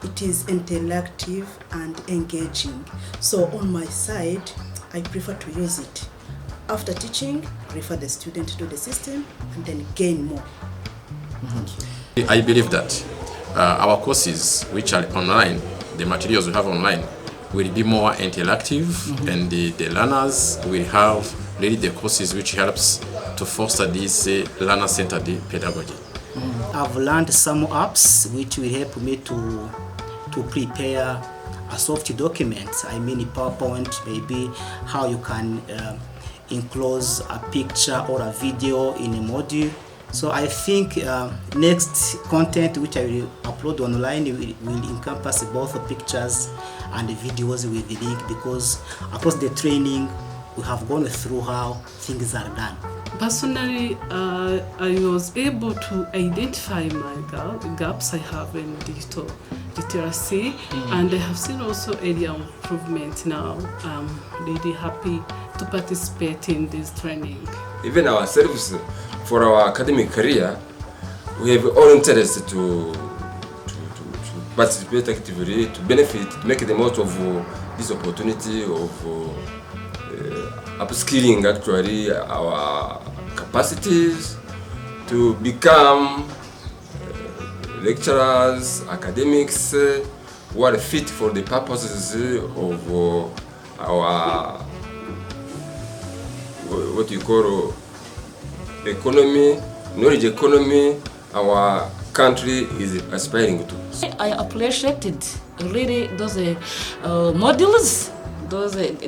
It is interactive and engaging. So on my side, I prefer to use it. After teaching, refer the student to the system and then gain more. Thank you. I believe that our courses, which are online, the materials we have online, will be more interactive, and the learners will have really the courses which helps to foster this learner-centered pedagogy. I've learned some apps which will help me to prepare a soft document. I mean PowerPoint, maybe how you can enclose a picture or a video in a module. So I think next content which I will upload online will encompass both pictures and videos with the link, because across the training we have gone through how things are done. Personally, I was able to identify my gaps I have in digital literacy, and I have seen also area improvement now. I'm really happy to participate in this training. Even ourselves, for our academic career, we have all interest to participate actively, to benefit, to make the most of this opportunity of upskilling actually our capacities to become lecturers, academics who are fit for the purposes of our what you call economy, knowledge economy, our country is aspiring to. I appreciated really those modules,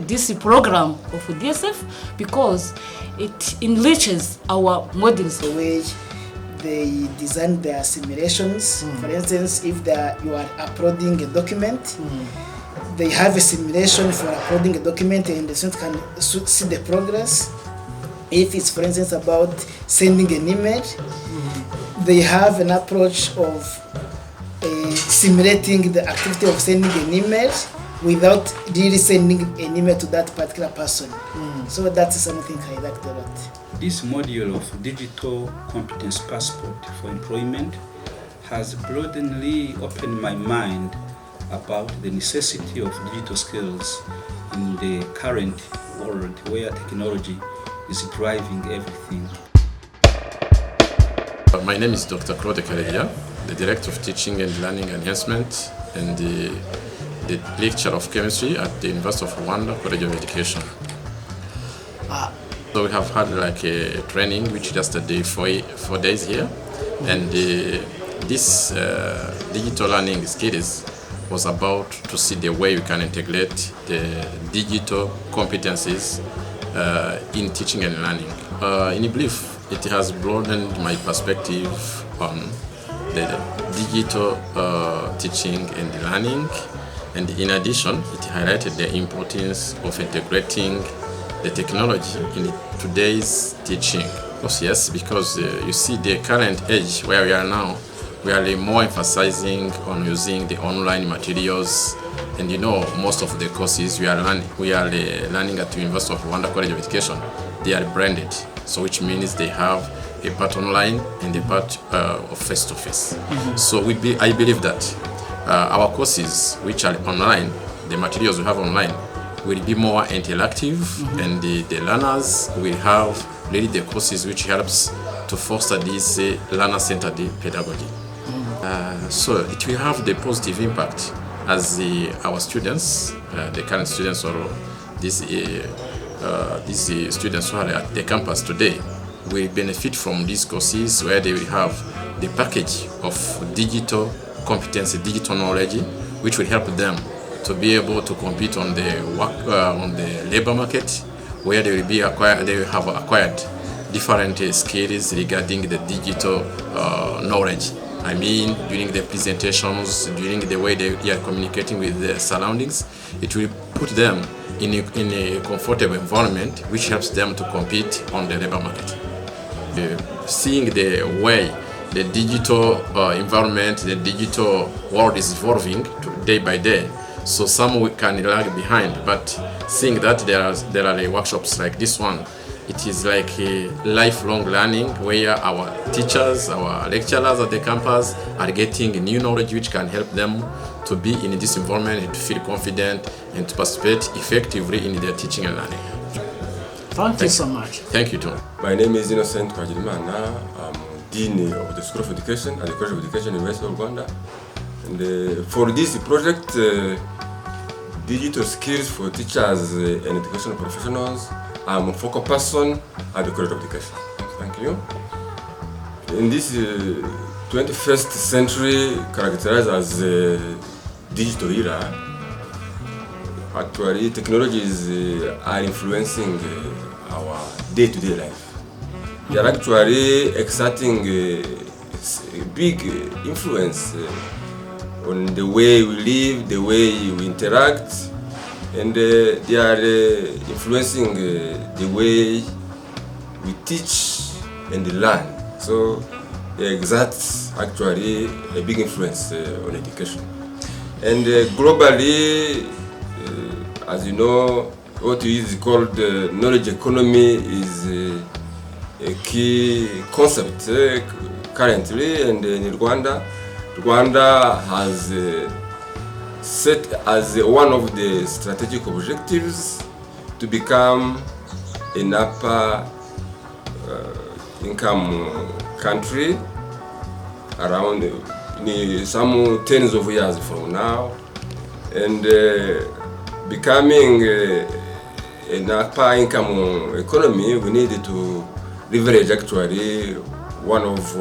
this program of DSF, because it enriches our modules. The way they design their simulations, for instance, if you are uploading a document, they have a simulation for uploading a document and the student can see the progress. If it's, for instance, about sending an email, they have an approach of simulating the activity of sending an email without really sending an email to that particular person. So that's something I liked a lot. This module of Digital Competency Passport for Employment has broadly opened my mind about the necessity of digital skills in the current world where technology is driving everything. My name is Dr. Claude Karelia, the Director of Teaching and Learning Enhancement and the Lecturer of Chemistry at the University of Rwanda-College of Education. So we have had like a training which lasted 4 days here, and this digital learning skills was about to see the way we can integrate the digital competencies in teaching and learning. In brief, it has broadened my perspective on the digital teaching and learning, and in addition, it highlighted the importance of integrating the technology in today's teaching. Of course, yes, because you see the current age where we are now, we are more emphasizing on using the online materials, and you know most of the courses we are learning at the University of Rwanda-College of Education, they are branded, so which means they have a part online and a part of face-to-face. So I believe that our courses, which are online, the materials we have online, will be more interactive, and the learners will have really the courses which helps to foster this learner-centered pedagogy. So it will have the positive impact as our students, the current students or these students who are at the campus today, will benefit from these courses where they will have the package of digital competency, digital knowledge, which will help them to be able to compete on the labor market, where they will have acquired different skills regarding the digital knowledge. I mean, during the presentations, during the way they are communicating with their surroundings, it will put them in a comfortable environment, which helps them to compete on the labor market. Seeing the way the digital environment, the digital world is evolving day by day, so some can lag behind, but seeing that there are workshops like this one, it is like a lifelong learning where our teachers, our lecturers at the campus are getting new knowledge which can help them to be in this environment, to feel confident and to participate effectively in their teaching and learning. Thank you so much. Thank you too. My name is Innocent Kwajirimana. I'm Dean of the School of Education at the College of Education in West Rwanda. And for this project, Digital Skills for Teachers and Educational Professionals, I'm a focal person at the College of Education. Thank you. In this 21st century, characterized as digital era, actually technologies are influencing our day-to-day life. They are actually exerting a big influence on the way we live, the way we interact, and they are influencing the way we teach and learn. So they exert actually a big influence on education. And globally, as you know, what is called knowledge economy is a key concept currently, and in Rwanda has set as one of the strategic objectives to become an upper income country around some tens of years from now, and becoming an upper income economy, we need to leverage actually one of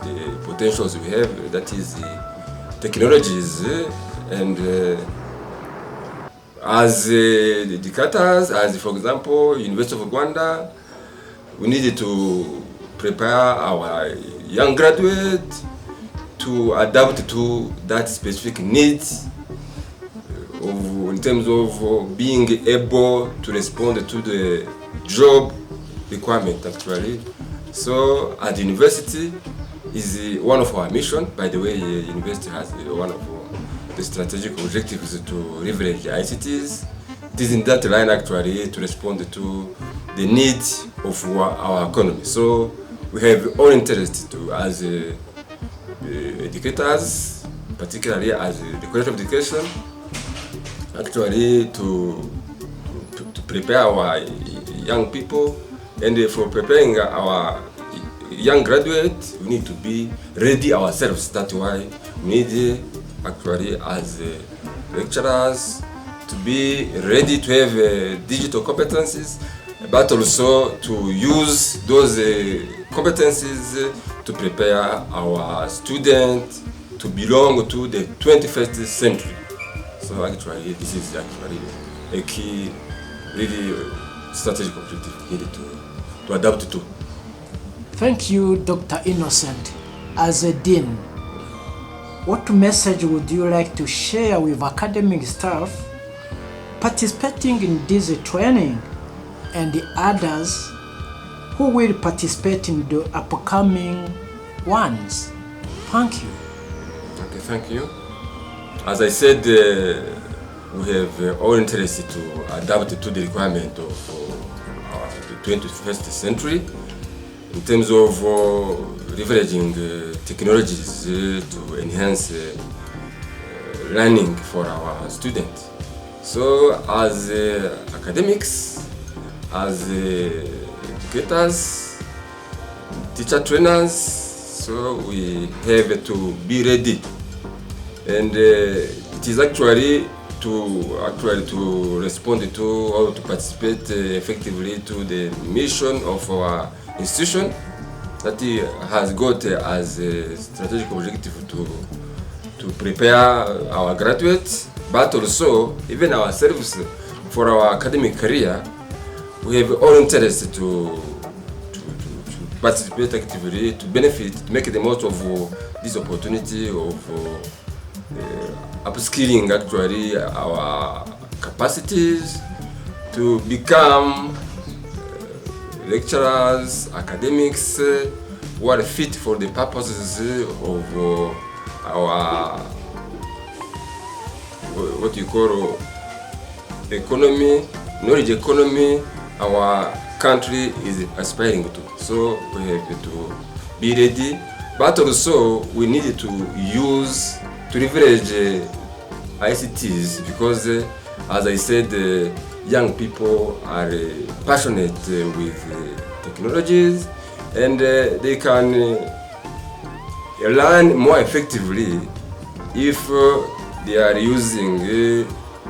the potentials we have, that is technologies. And as educators, as for example, University of Rwanda, we need to prepare our young graduates to adapt to that specific needs in terms of being able to respond to the job requirement actually. So at the university is one of our mission. By the way, university has one of the strategic objectives to leverage ICTs. It is in that line actually to respond to the needs of our economy. So we have all interest to, as educators, particularly as the College of Education, actually to prepare our young people, and for preparing our young graduates, we need to be ready ourselves. That's why we need actually as lecturers to be ready to have digital competencies, but also to use those competencies to prepare our students to belong to the 21st century. So actually, this is actually a key, really strategic objective needed to adapt to. Thank you, Dr. Innocent. As a dean, what message would you like to share with academic staff participating in this training and the others who will participate in the upcoming ones? Thank you. Okay, thank you. As I said, we have all interest to adapt to the requirement of the 21st century in terms of leveraging technologies to enhance learning for our students. So as academics, as educators, teacher trainers, so we have to be ready. And it is actually to respond to or to participate effectively to the mission of our institution that has got as a strategic objective to prepare our graduates, but also even ourselves for our academic career. We have all interest to participate actively, to benefit, to make the most of this opportunity of upskilling actually our capacities to become lecturers, academics who are fit for the purposes of our what you call economy, knowledge economy, our country is aspiring to. So we have to be ready, but also we need to leverage ICTs because, as I said, young people are passionate with technologies, and they can learn more effectively if they are using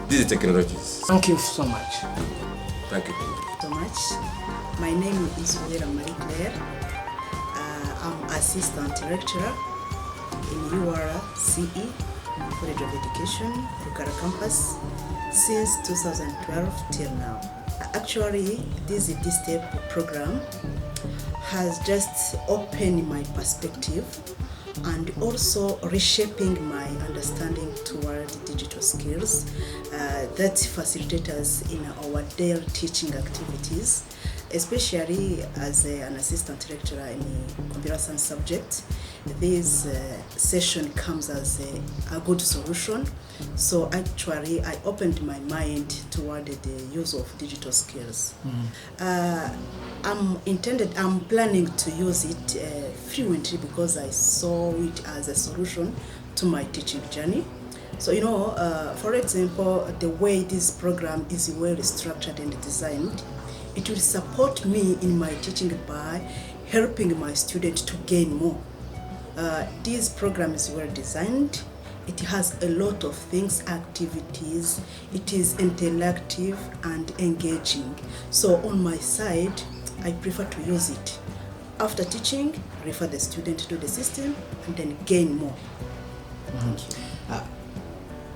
these technologies. Thank you so much. Thank you. So much. My name is Vera Marie Claire. I'm assistant lecturer in URCE College of Education, Rwanda campus, since 2012 till now. Actually, this D-STEP program has just opened my perspective and also reshaping my understanding toward digital skills that facilitate us in our daily teaching activities, especially as an assistant lecturer in computer science subject. This session comes as a good solution. So actually, I opened my mind toward the use of digital skills. I'm planning to use it frequently because I saw it as a solution to my teaching journey. So, for example, the way this program is well structured and designed, it will support me in my teaching by helping my students to gain more. This program is well designed. It has a lot of things, activities. It is interactive and engaging. So on my side, I prefer to use it. After teaching, refer the student to the system and then gain more. Thank you.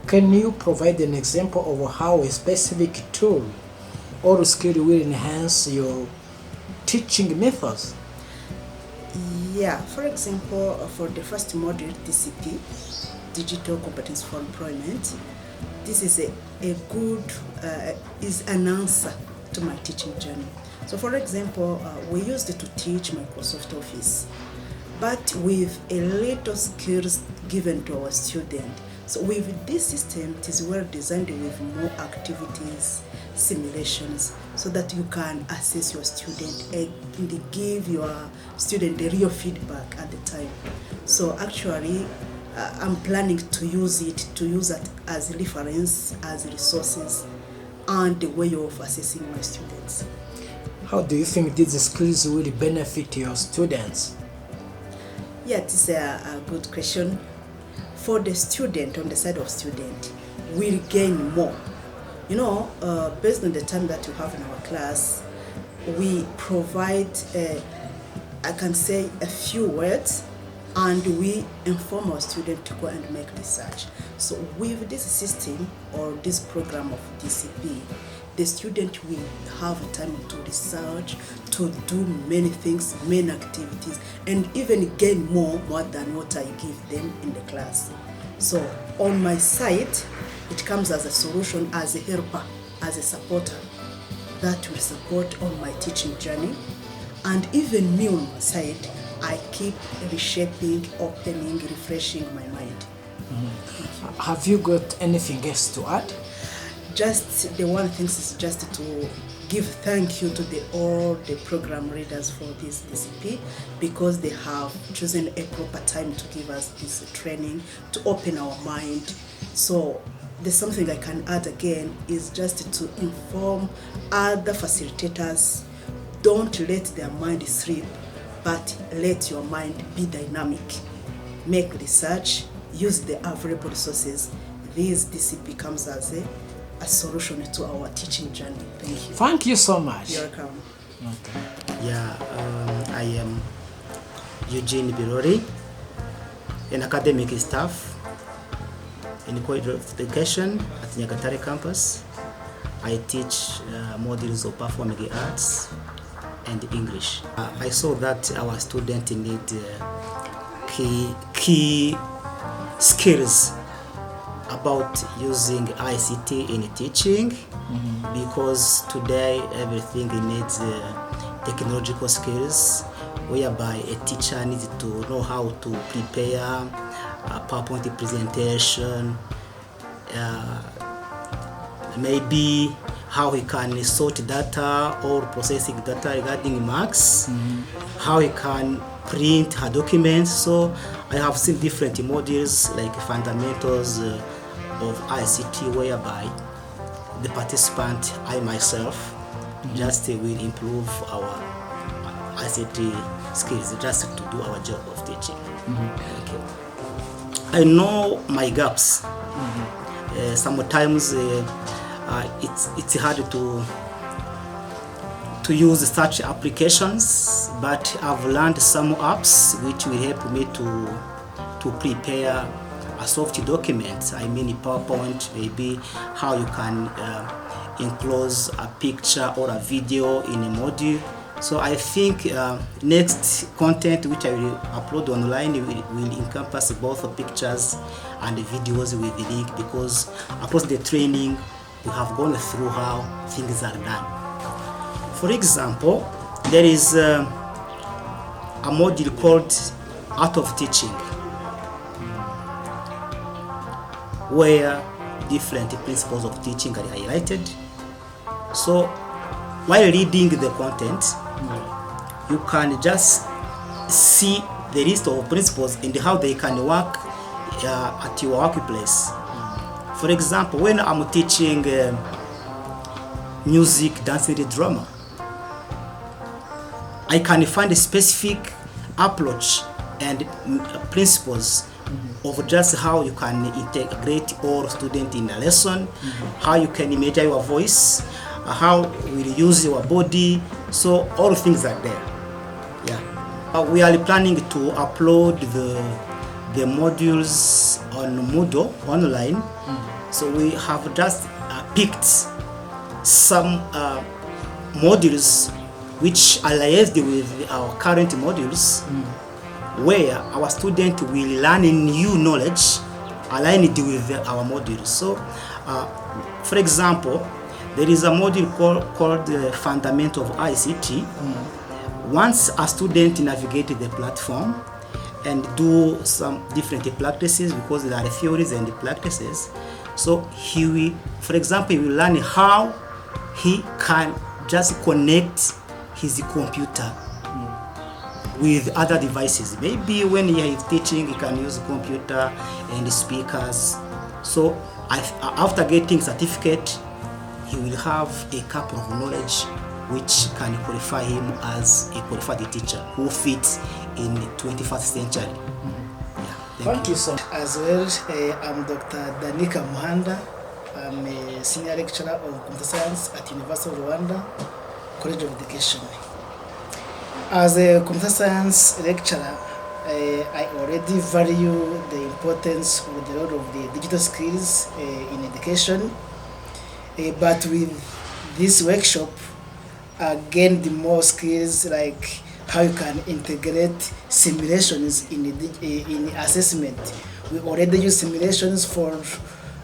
Can you provide an example of how a specific tool or skill will enhance your teaching methods? Yeah, for example, for the first module, DCP, Digital Competency for Employment, this is a good, is an answer to my teaching journey. So for example, we used it to teach Microsoft Office, but with a little skills given to our student. So with this system, it is well designed with more activities, simulations, so that you can assess your student and give your student the real feedback at the time. So actually, I'm planning to use it as reference, as resources, and the way of assessing my students. How do you think these skills will benefit your students? Yeah, it is a good question. For the student, on the side of student, will gain more. Based on the time that you have in our class, we provide, I can say, a few words, and we inform our student to go and make research. So with this system or this program of DCP, the student will have time to research, to do many things, many activities, and even gain more than what I give them in the class. So on my side, it comes as a solution, as a helper, as a supporter that will support on my teaching journey. And even me on my side, I keep reshaping, opening, refreshing my mind. Have you got anything else to add? Just the one thing is just to give thank you to all the program readers for this DCP, because they have chosen a proper time to give us this training, to open our mind. So there's something I can add again is just to inform other facilitators, don't let their mind sleep, but let your mind be dynamic. Make research, use the available resources. This DCP comes as a solution to our teaching journey. Thank you. Thank you so much. You're welcome. I am Eugene Birori, an academic staff in College of Education at Nyagatare campus. I teach modules of performing arts and English. I saw that our students need key skills about using ICT in teaching, because today everything needs technological skills, whereby a teacher needs to know how to prepare a PowerPoint presentation, maybe how he can sort data or processing data regarding marks, how he can print her documents. So I have seen different modules like fundamentals of ICT, whereby the participant, I myself, just will improve our ICT skills just to do our job of teaching. Okay. I know my gaps. Sometimes it's hard to use such applications, but I've learned some apps which will help me to prepare a soft document. I mean PowerPoint, maybe how you can enclose a picture or a video in a module. So I think next content which I will upload online will encompass both pictures and videos with the link, because across the training we have gone through how things are done. For example, there is a module called Art of Teaching, where different principles of teaching are highlighted. So while reading the content, you can just see the list of principles and how they can work at your workplace. For example, when I'm teaching music, dance, and drama, I can find a specific approach and principles of just how you can integrate all students in a lesson, how you can measure your voice, how you use your body. So all things are there. Yeah. We are planning to upload the modules on Moodle online. So we have just picked some modules which are liaised with our current modules, where our students will learn new knowledge aligned with our modules. So, for example, there is a module called Fundamental of ICT. Once a student navigates the platform and do some different practices, because there are theories and practices, so he will, for example, he will learn how he can just connect his computer with other devices. Maybe when he is teaching, he can use computer and speakers. So after getting certificate, he will have a couple of knowledge which can qualify him as a qualified teacher who fits in the 21st century. Thank you so much. As well, I'm Dr. Danica Muhanda. I'm a senior lecturer of computer science at University of Rwanda-College of Education. As a computer science lecturer, I already value the importance of the role of the digital skills in education. But with this workshop, I gained more skills like how you can integrate simulations in assessment. We already use simulations for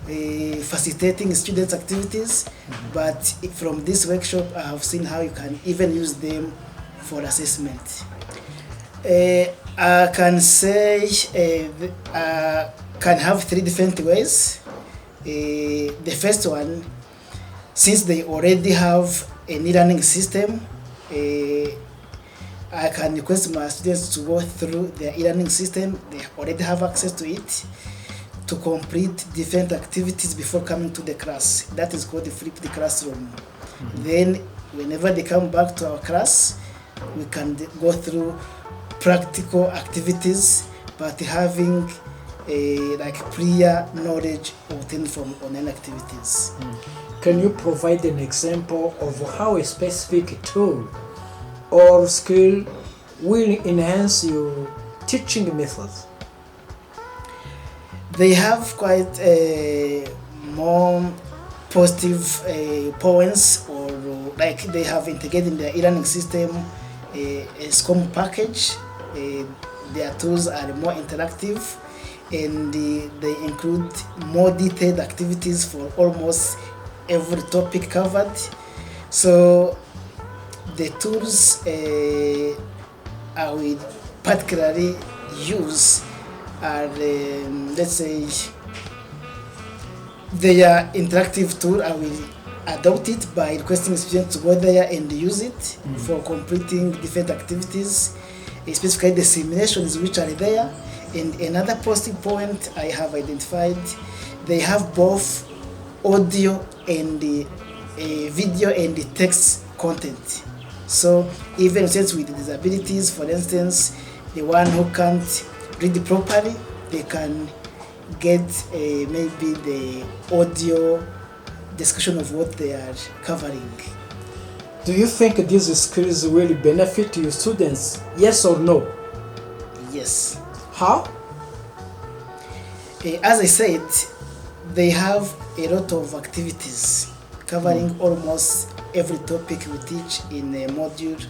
facilitating students' activities, but from this workshop, I have seen how you can even use them for assessment. I can say can have three different ways. The first one, since they already have an e-learning system, I can request my students to go through their e-learning system. They already have access to it, to complete different activities before coming to the class. That is called the flipped classroom. Then whenever they come back to our class, we can go through practical activities, but having like prior knowledge obtained from online activities. Can you provide an example of how a specific tool or skill will enhance your teaching methods? They have quite more positive points, or like they have integrated in their e-learning system a SCOM package. Their tools are more interactive, and they include more detailed activities for almost every topic covered. So the tools I will particularly use are, let's say, they are interactive tool. I will adopt it by requesting students to go there and use it for completing different activities, specifically the simulations which are there. And another positive point I have identified, they have both audio and video and text content. So even students with disabilities, for instance, the one who can't read properly, they can get maybe the audio discussion of what they are covering. Do you think these skills will benefit your students? Yes or no? Yes. How? As I said, they have a lot of activities covering almost every topic we teach in a module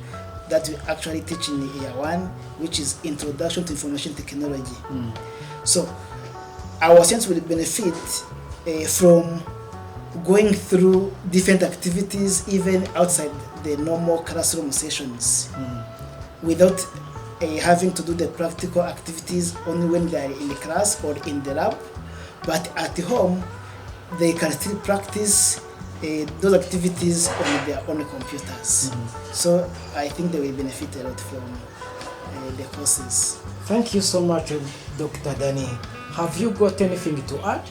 that we actually teach in year 1, which is Introduction to Information Technology. So our students will benefit from going through different activities even outside the normal classroom sessions without having to do the practical activities only when they are in the class or in the lab, but at home they can still practice those activities on their own computers. So I think they will benefit a lot from the courses. Thank you so much, Dr. Danny. Have you got anything to add?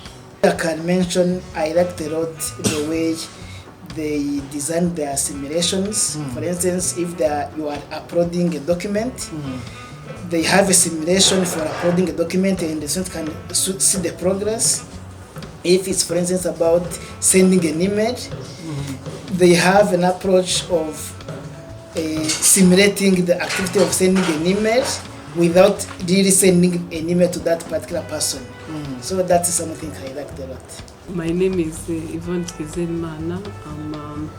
I can mention I liked a lot the way they design their simulations. For instance, if you are uploading a document, they have a simulation for uploading a document and the student can see the progress. If it's, for instance, about sending an email, they have an approach of simulating the activity of sending an email without really sending an email to that particular person. So that's something I liked a lot. My name is Yvonne Tkizelimana. I'm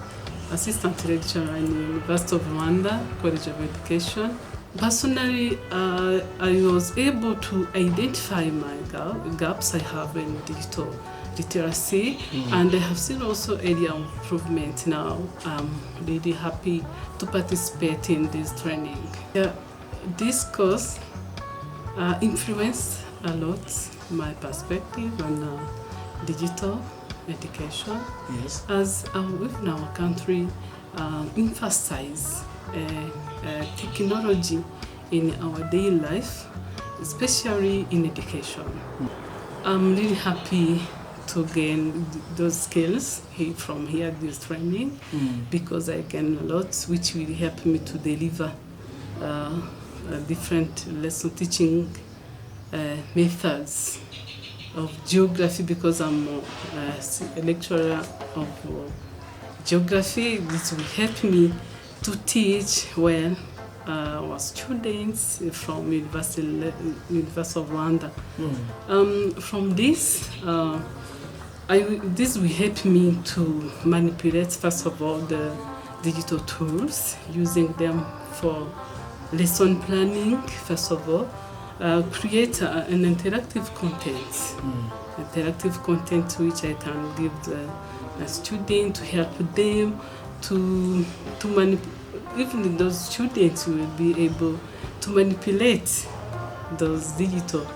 assistant lecturer in the University of Rwanda-College of Education. Personally, I was able to identify my gaps I have in digital literacy, and I have seen also area improvement now. I'm really happy to participate in this training. Yeah, this course influenced a lot my perspective on digital education. Yes. As within our country emphasize technology in our daily life, especially in education. I'm really happy to gain those skills from here, this training, because I gain a lot, which will help me to deliver different lesson teaching methods of geography, because I'm a lecturer of geography. This will help me to teach well our students from University of Rwanda. From this, this will help me to manipulate, first of all, the digital tools, using them for lesson planning, first of all, create an interactive content which I can give the student to help them to manipulate. Even those students will be able to manipulate those digital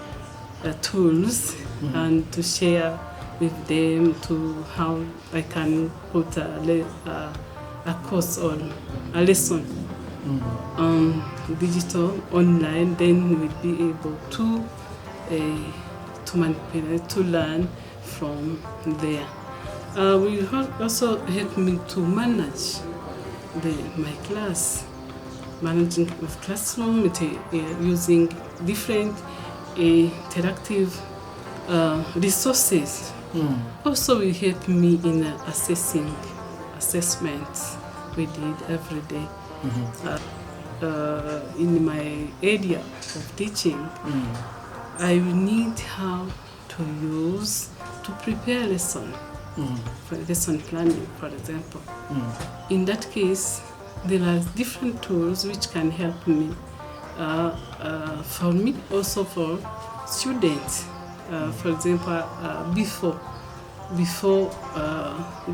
tools and to share with them to how I can put a course on a lesson digital online. Then we'll be able to manipulate, to learn from there. Will also help me to manage my class, managing of classroom using different interactive resources. Also will help me in assessments we did every day. In my area of teaching, I will need how to use to prepare lesson. For lesson planning, for example. In that case, there are different tools which can help me. For me, also for students. For example, before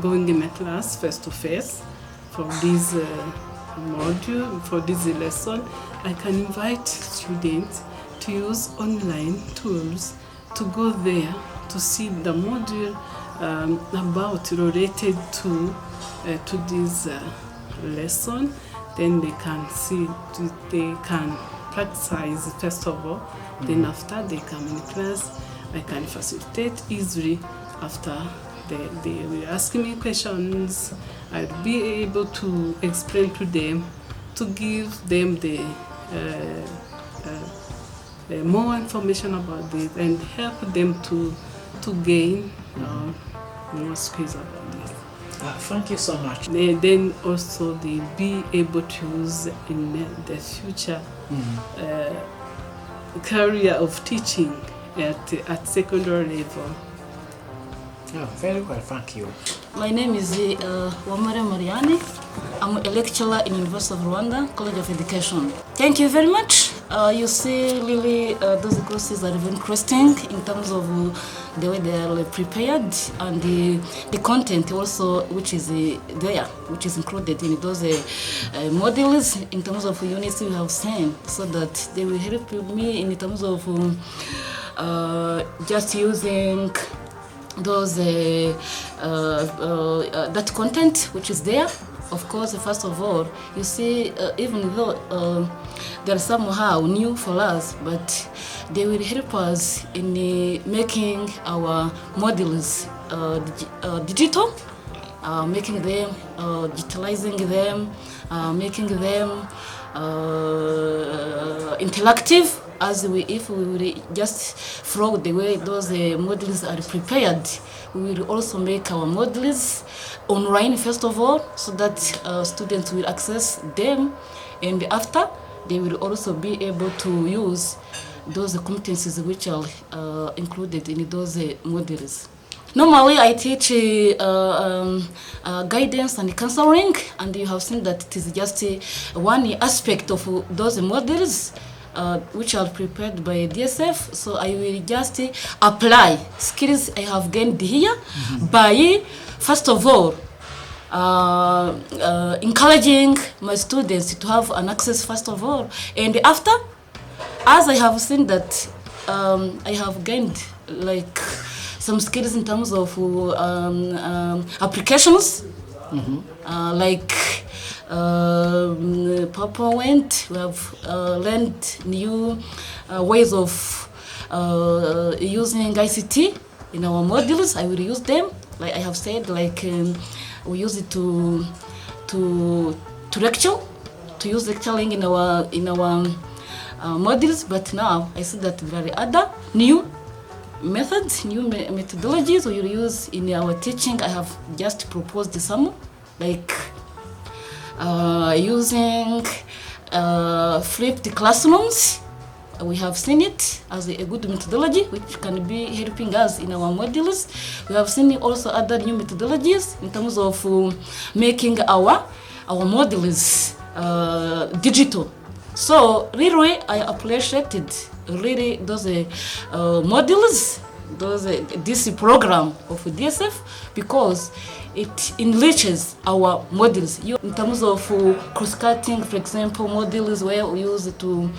going in a class face to face for this module, for this lesson, I can invite students to use online tools to go there to see the module about related to this lesson, then they can see, they can practice first of all. Then after they come in class, I can facilitate easily. After they will ask me questions, I'll be able to explain to them, to give them the more information about this and help them to gain more skills about this. Thank you so much. Then also they be able to use in the future career of teaching at secondary level. Oh, very well, thank you. My name is Wamare Mariani. I'm a lecturer in University of Rwanda-College of Education. Thank you very much. You see, really, those courses are very interesting in terms of the way they are prepared and the content also, which is there, which is included in those modules in terms of units we have seen, so that they will help me in terms of just using those that content which is there. Of course, first of all, you see, even though they're somehow new for us, but they will help us in making our modules digital, making them, digitalizing them, making them interactive. As if we will just follow the way those modules are prepared, we will also make our modules online first of all, so that students will access them, and after they will also be able to use those competencies which are included in those modules. Normally, I teach guidance and counseling, and you have seen that it is just one aspect of those modules which are prepared by DSF. So I will just apply skills I have gained here by, first of all, encouraging my students to have an access first of all, and after, as I have seen that I have gained like some skills in terms of applications, like PowerPoint. We have learned new ways of using ICT in our modules. I will use them, like I have said, like we use it to lecture, to use lecturing in our modules. But now I see that there are other new methods, new methodologies we will use in our teaching. I have just proposed some, like using flipped classrooms. We have seen it as a good methodology which can be helping us in our modules. We have seen also other new methodologies in terms of making our modules digital. So really, I appreciated really those modules, this program of DSF, because it enriches our modules. In terms of cross-cutting, for example, modules where we use to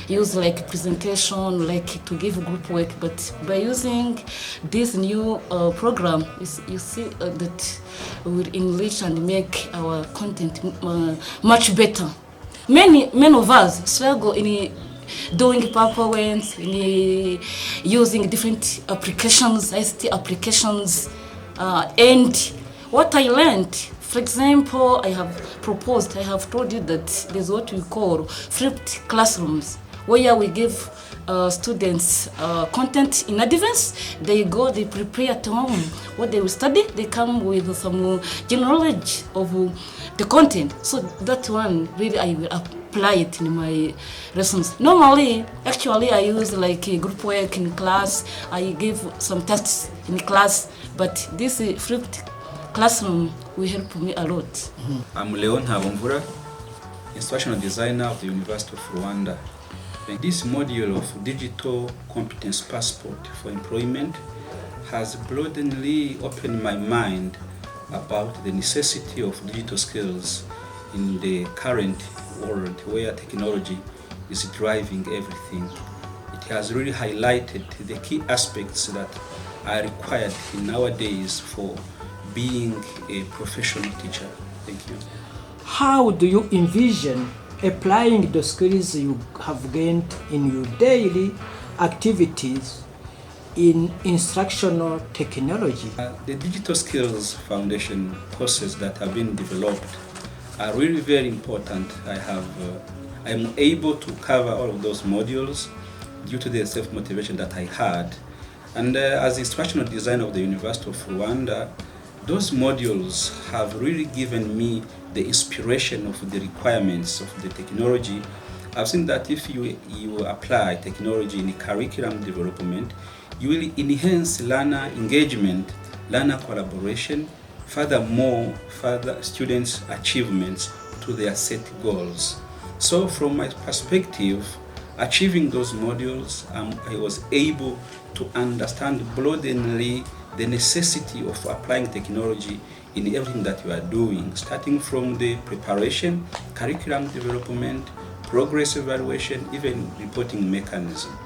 use like presentation, like to give group work, but by using this new program, you see that we will enrich and make our content much better. Many of us struggle in doing PowerPoint, in using different applications, ICT applications, and what I learned, for example, I have told you that there's what we call flipped classrooms, where we give students content in advance. They go, they prepare at home what they will study. They come with some general knowledge of the content. So that one, really, I will apply it in my lessons. Normally, actually, I use like a group work in class. I give some tests in class, but this flipped classroom will help me a lot. I'm Leon Habumvura, instructional designer of the University of Rwanda. This module of Digital Competency Passport for Employment has broadly opened my mind about the necessity of digital skills in the current world where technology is driving everything. It has really highlighted the key aspects that are required nowadays for being a professional teacher. Thank you. How do you envision applying the skills you have gained in your daily activities in instructional technology? The Digital Skills Foundation courses that have been developed are really very important. I'm able to cover all of those modules due to the self-motivation that I had. And as instructional designer of the University of Rwanda, those modules have really given me the inspiration of the requirements of the technology. I've seen that if you apply technology in curriculum development, you will enhance learner engagement, learner collaboration, furthermore, further students' achievements to their set goals. So from my perspective, achieving those modules, I was able to understand broadly the necessity of applying technology in everything that you are doing, starting from the preparation, curriculum development, progress evaluation, even reporting mechanism.